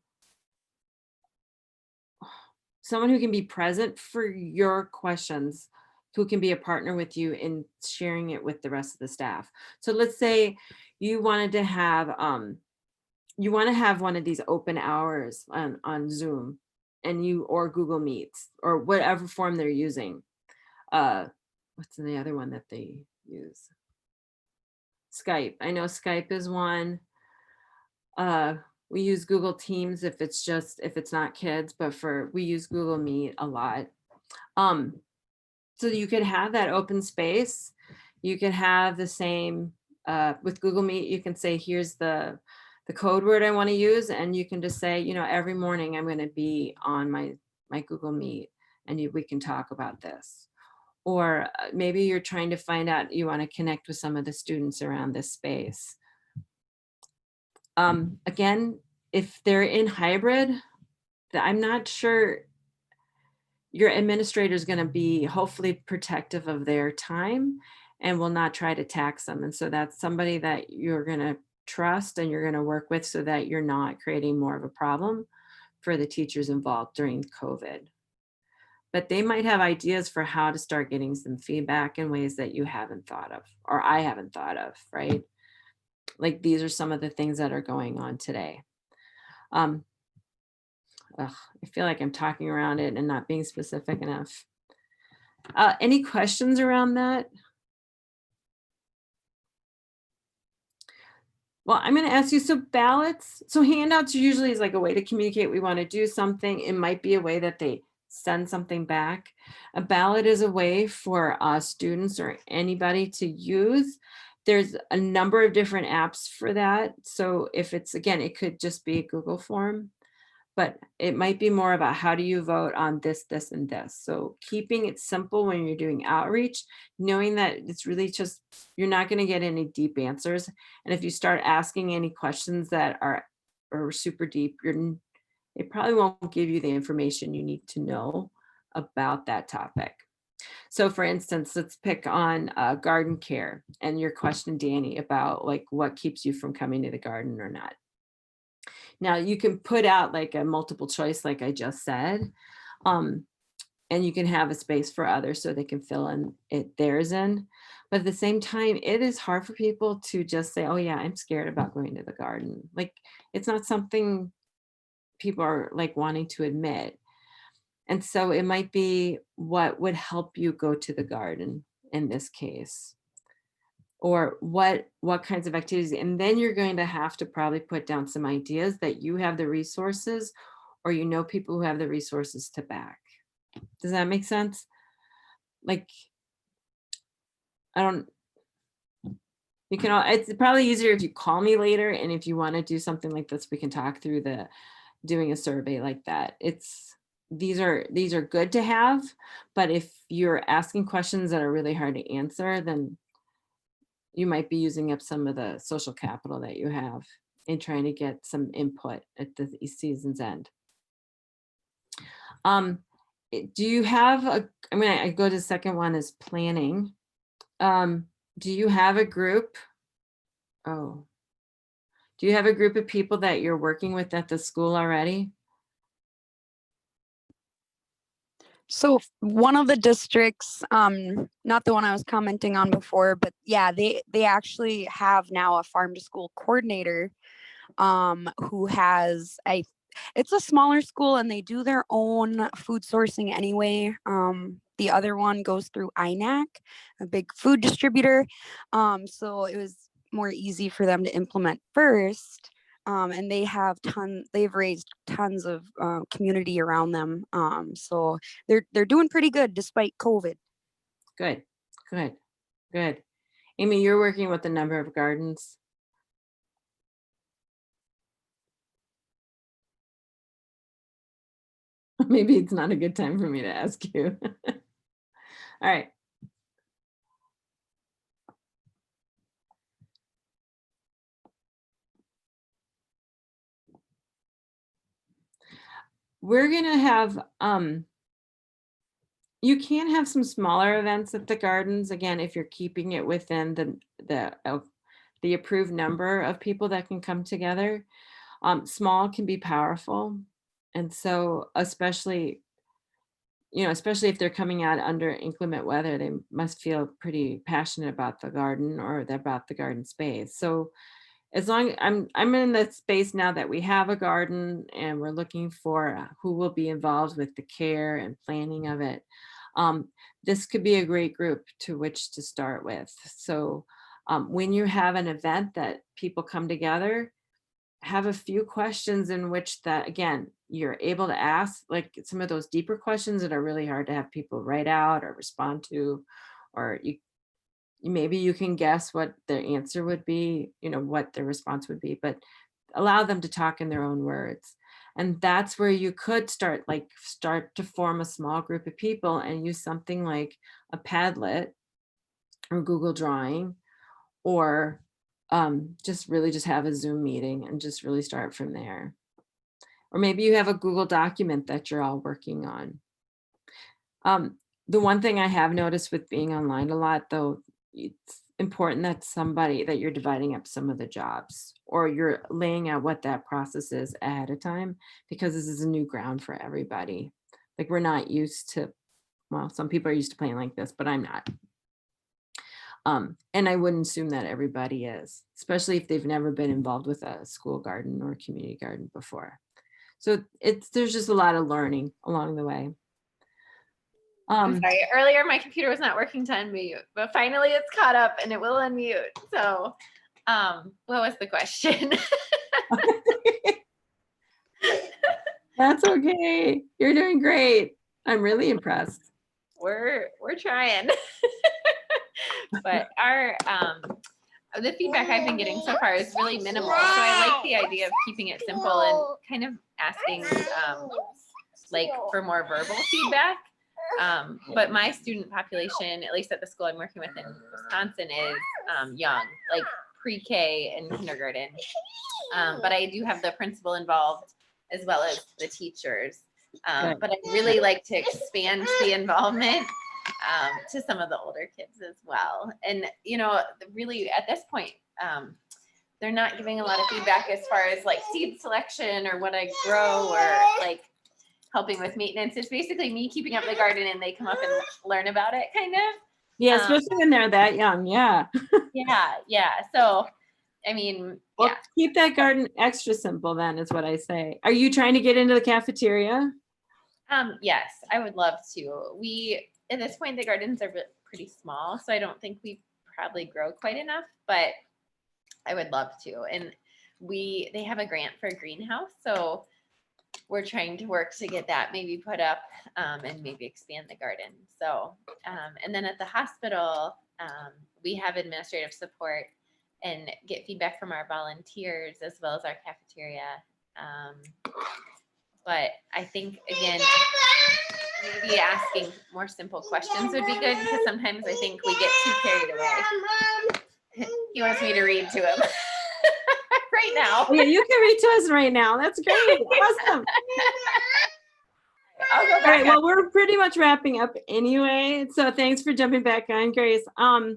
can be present for your questions, who can be a partner with you in sharing it with the rest of the staff. So let's say you wanted to have, you want to have one of these open hours on Zoom and or Google Meets or whatever form they're using. What's the other one that they use? Skype. I know Skype is one. We use Google Teams if it's not kids, but we use Google Meet a lot. So you could have that open space. You can have the same with Google Meet. You can say, here's the code word I want to use, and you can just say, every morning I'm going to be on my Google Meet, and we can talk about this. Or maybe you're trying to find out, you want to connect with some of the students around this space. Again, if they're in hybrid, I'm not sure your administrator is going to be hopefully protective of their time and will not try to tax them. And so that's somebody that you're going to trust and you're going to work with so that you're not creating more of a problem for the teachers involved during COVID. But they might have ideas for how to start getting some feedback in ways that you haven't thought of, or I haven't thought of, right? Like these are some of the things that are going on today. I feel like I'm talking around it and not being specific enough. Any questions around that? Well, I'm going to ask you, so ballots, so handouts usually is like a way to communicate we want to do something. It might be a way that they send something back. A ballot is a way for students or anybody to use. There's a number of different apps for that. So if it's, again, it could just be a Google form, but it might be more about how do you vote on this, this, and this. So keeping it simple when you're doing outreach, knowing that it's really just, you're not going to get any deep answers. And if you start asking any questions that are super deep, it probably won't give you the information you need to know about that topic. So for instance, let's pick on garden care and your question, Danny, about like what keeps you from coming to the garden or not. Now you can put out like a multiple choice, like I just said, and you can have a space for others so they can fill in theirs in. But at the same time, it is hard for people to just say, oh yeah, I'm scared about going to the garden. Like it's not something people are like wanting to admit. And so it might be what would help you go to the garden in this case. Or what kinds of activities, and then you're going to have to probably put down some ideas that you have the resources or people who have the resources to back. Does that make sense? Like, it's probably easier if you call me later, and if you want to do something like this, we can talk through doing a survey like that. These are good to have, but if you're asking questions that are really hard to answer, then you might be using up some of the social capital that you have in trying to get some input at the season's end. Do you have I go to the second one is planning. Do you have a group? Do you have a group of people that you're working with at the school already? So one of the districts, not the one I was commenting on before, but yeah, they actually have now a farm to school coordinator who has it's a smaller school and they do their own food sourcing anyway. The other one goes through INAC, a big food distributor. So it was more easy for them to implement first. And they've raised tons of community around them. So they're doing pretty good despite COVID. Good. Amy, you're working with a number of gardens. Maybe it's not a good time for me to ask you. All right. We're going to have You can have some smaller events at the gardens, again, if you're keeping it within the approved number of people that can come together. Small can be powerful. And so especially, especially if they're coming out under inclement weather, they must feel pretty passionate about the garden or about the garden space. So as long I'm in the space now that we have a garden and we're looking for who will be involved with the care and planning of it. Um, this could be a great group to which to start with. So when you have an event that people come together, have a few questions in which that, again, you're able to ask like some of those deeper questions that are really hard to have people write out or respond to, or maybe you can guess what their answer would be, what their response would be, but allow them to talk in their own words. And that's where you could start to form a small group of people and use something like a Padlet or Google Drawing, or just have a Zoom meeting and just really start from there. Or maybe you have a Google document that you're all working on. The one thing I have noticed with being online a lot, though, it's important that you're dividing up some of the jobs, or you're laying out what that process is ahead of time, because this is a new ground for everybody. Like, we're not used to, well, some people are used to playing like this, but I'm not. And I wouldn't assume that everybody is, especially if they've never been involved with a school garden or community garden before. So there's just a lot of learning along the way. I'm sorry, earlier my computer was not working to unmute, but finally it's caught up and it will unmute. So what was the question? That's okay. You're doing great. I'm really impressed. We're trying. But our the feedback I've been getting so far is really minimal. So I like the idea of keeping it simple and kind of asking like for more verbal feedback. But my student population, at least at the school I'm working with in Wisconsin, is young, like pre-K and kindergarten. But I do have the principal involved as well as the teachers. But I'd really like to expand the involvement to some of the older kids as well. And, really at this point, they're not giving a lot of feedback as far as like seed selection or what I grow or like helping with maintenance. It's basically me keeping up the garden and they come up and learn about it kind of. Yeah, especially when they're that young. Yeah. Yeah. So, I mean, well, keep that garden extra simple then, is what I say. Are you trying to get into the cafeteria? Yes, I would love to. At this point, the gardens are pretty small, so I don't think we probably grow quite enough, but I would love to. And they have a grant for a greenhouse, so we're trying to work to get that maybe put up and maybe expand the garden. So, and then at the hospital, we have administrative support and get feedback from our volunteers as well as our cafeteria. But I think, again, maybe asking more simple questions would be good, because sometimes I think we get too carried away. He wants me to read to him right now. Yeah, you can read to us right now. That's great. Awesome. I'll go back. All right, well, we're pretty much wrapping up anyway. So thanks for jumping back on, Grace. I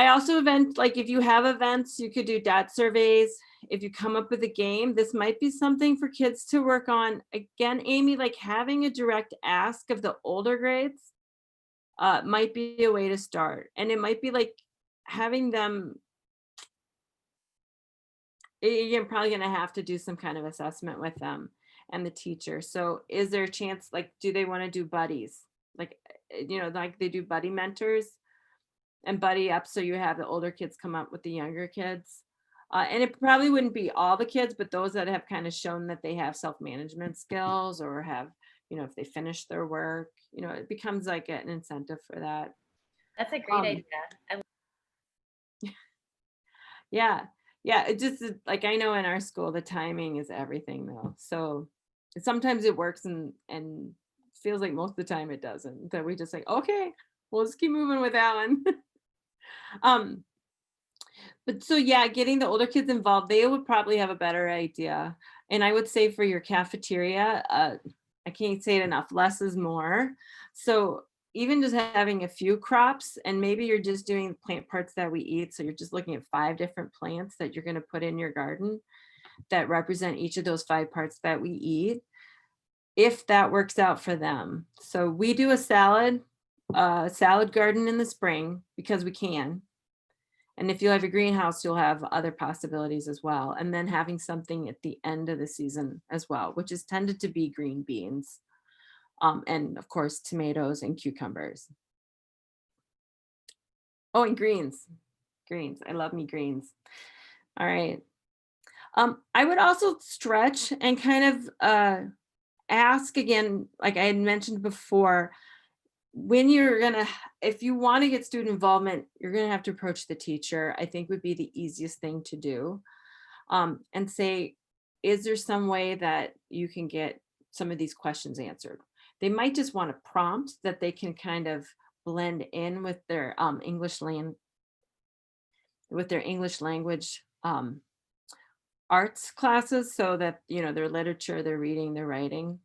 also if you have events, you could do dot surveys. If you come up with a game, this might be something for kids to work on. Again, Amy, like having a direct ask of the older grades might be a way to start. And it might be like having them, you're probably going to have to do some kind of assessment with them and the teacher. So is there a chance, do they want to do buddies? Like they do buddy mentors and buddy up. So you have the older kids come up with the younger kids. And it probably wouldn't be all the kids, but those that have kind of shown that they have self-management skills or have, if they finish their work, it becomes like an incentive for that. That's a great idea. Yeah. It just like, I know in our school, the timing is everything though. So sometimes it works and feels like most of the time it doesn't. That we just like, okay, we'll just keep moving with that one. But so yeah, getting the older kids involved, they would probably have a better idea. And I would say for your cafeteria, I can't say it enough, less is more. So even just having a few crops, and maybe you're just doing plant parts that we eat. So you're just looking at 5 different plants that you're going to put in your garden that represent each of those 5 parts that we eat, if that works out for them. So we do a salad garden in the spring because we can. And if you have a greenhouse, you'll have other possibilities as well. And then having something at the end of the season as well, which is tended to be green beans. And of course, tomatoes and cucumbers. Oh, and greens. Greens. I love me greens. All right. I would also stretch and kind of ask again, like I had mentioned before, when you're gonna, if you want to get student involvement, you're gonna have to approach the teacher, I think would be the easiest thing to do. And say, is there some way that you can get some of these questions answered? They might just want a prompt that they can kind of blend in with their English language arts classes, so that their literature, their reading, their writing.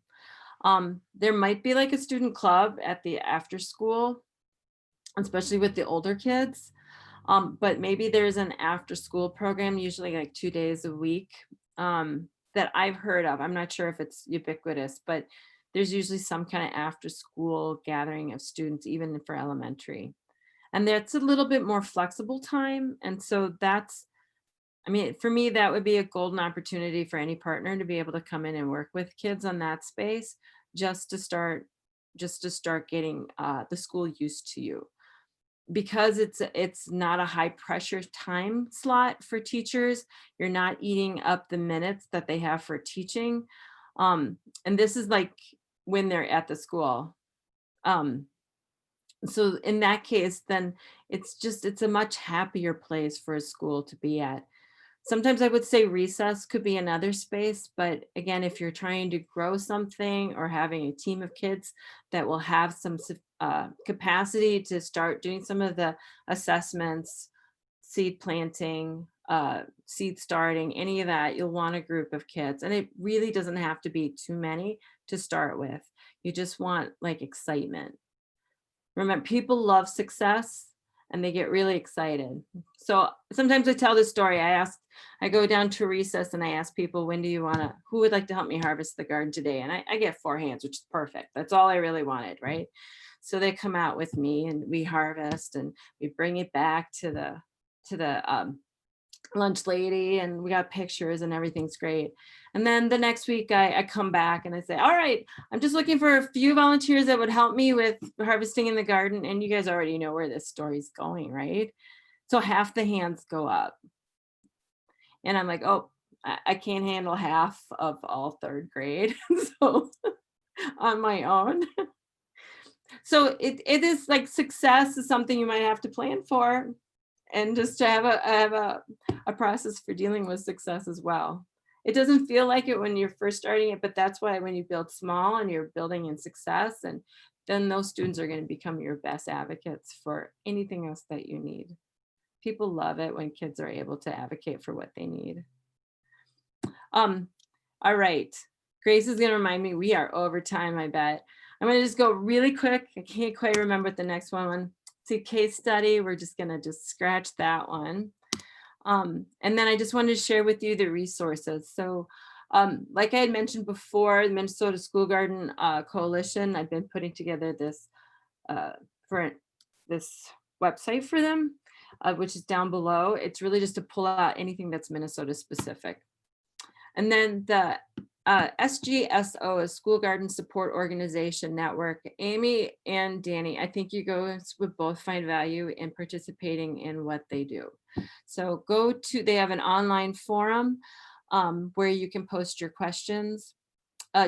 There might be like a student club at the after school, especially with the older kids. But maybe there's an after school program, usually like 2 days a week, that I've heard of. I'm not sure if it's ubiquitous, but there's usually some kind of after school gathering of students, even for elementary. And that's a little bit more flexible time. And so for me, that would be a golden opportunity for any partner to be able to come in and work with kids on that space, just to start getting the school used to you, because it's not a high pressure time slot for teachers. You're not eating up the minutes that they have for teaching. And this is like when they're at the school. So in that case, then it's a much happier place for a school to be at. Sometimes I would say recess could be another space, but again, if you're trying to grow something or having a team of kids that will have some capacity to start doing some of the assessments, seed planting, seed starting, any of that, you'll want a group of kids. And it really doesn't have to be too many to start with. You just want like excitement. Remember, people love success and they get really excited. So sometimes I tell this story. I go down to recess and I ask people, who would like to help me harvest the garden today? And I get 4 hands, which is perfect. That's all I really wanted, right? So they come out with me and we harvest and we bring it back to the lunch lady, and we got pictures and everything's great. And then the next week I come back and I say, all right, I'm just looking for a few volunteers that would help me with harvesting in the garden. And you guys already know where this story's going, right? So half the hands go up. And I'm like, oh, I can't handle half of all 3rd grade. So on my own. So it is like, success is something you might have to plan for, and just to have a process for dealing with success as well. It doesn't feel like it when you're first starting it, but that's why when you build small and you're building in success, and then those students are going to become your best advocates for anything else that you need. People love it when kids are able to advocate for what they need. All right. Grace is going to remind me we are over time, I bet. I'm going to just go really quick. I can't quite remember what the next one. See, case study. We're just going to just scratch that one. And then I just wanted to share with you the resources. So like I had mentioned before, the Minnesota School Garden Coalition, I've been putting together this website for them, which is down below. It's really just to pull out anything that's Minnesota specific. And then the SGSO, is School Garden Support Organization Network. Amy and Danny, I think you guys would both find value in participating in what they do. So they have an online forum where you can post your questions.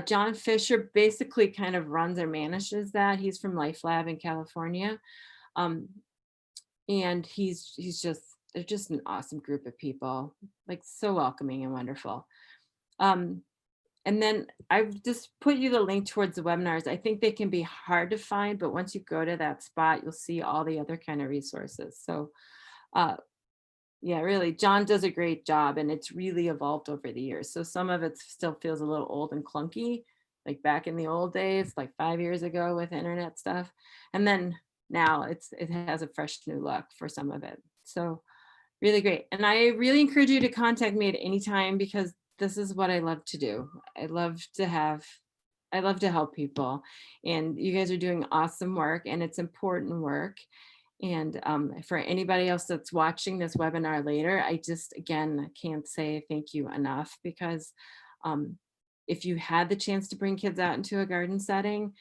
John Fisher basically kind of runs or manages that. He's from Life Lab in California. And they're just an awesome group of people, like so welcoming and wonderful. And then I've just put you the link towards the webinars. I think they can be hard to find, but once you go to that spot, you'll see all the other kind of resources. So yeah, really, John does a great job, and it's really evolved over the years. So some of it still feels a little old and clunky, like back in the old days, like 5 years ago with internet stuff. And then now it has a fresh new look for some of it. So really great. And I really encourage you to contact me at any time because this is what I love to do. I love to help people. And you guys are doing awesome work and it's important work. And for anybody else that's watching this webinar later, I just, again, can't say thank you enough because if you had the chance to bring kids out into a garden setting,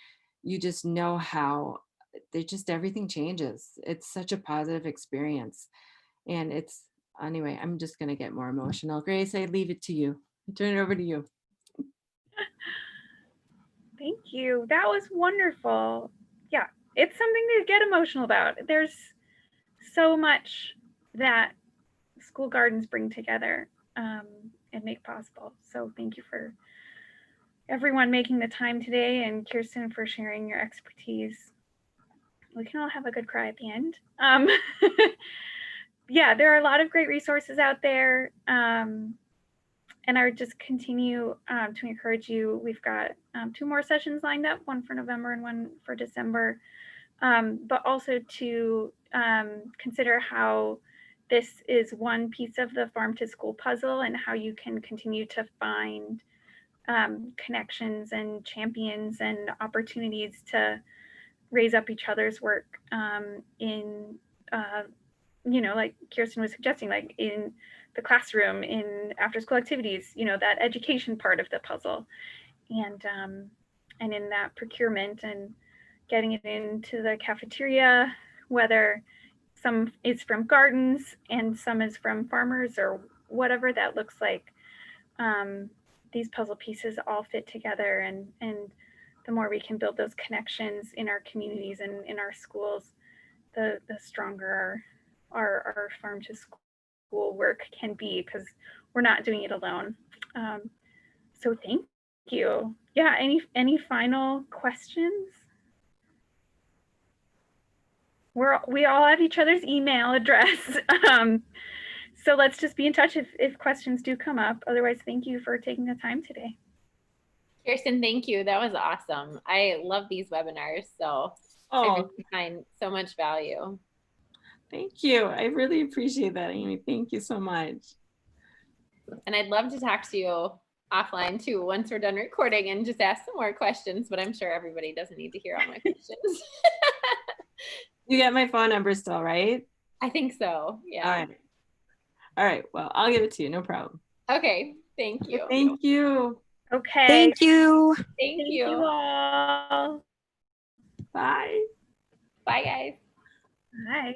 you just know how everything changes. It's such a positive experience. And anyway, I'm just going to get more emotional. Grace, I leave it to you. I turn it over to you. Thank you. That was wonderful. Yeah, it's something to get emotional about. There's so much that school gardens bring together and make possible. So thank you for everyone making the time today and Kirsten for sharing your expertise. We can all have a good cry at the end. Yeah, there are a lot of great resources out there. And I would just continue to encourage you. We've got 2 more sessions lined up, one for November and one for December, but also to consider how this is one piece of the farm to school puzzle and how you can continue to find connections and champions and opportunities to raise up each other's work in like Kirsten was suggesting, like in the classroom, in after school activities, that education part of the puzzle, and in that procurement and getting it into the cafeteria, whether some is from gardens and some is from farmers or whatever that looks like. These puzzle pieces all fit together, and the more we can build those connections in our communities and in our schools, the stronger our farm to school work can be, because we're not doing it alone. So thank you. Yeah, any final questions? We all have each other's email address. So let's just be in touch if questions do come up. Otherwise, thank you for taking the time today. Kirsten, thank you. That was awesome. I love these webinars, so I really find so much value. Thank you. I really appreciate that, Amy. Thank you so much. And I'd love to talk to you offline too once we're done recording and just ask some more questions, but I'm sure everybody doesn't need to hear all my questions. You get my phone number still, right? I think so. Yeah. All right. Well, I'll give it to you. No problem. Okay. Thank you. Thank you. Okay. Thank you. Thank you. all. Bye. Bye, guys. Bye.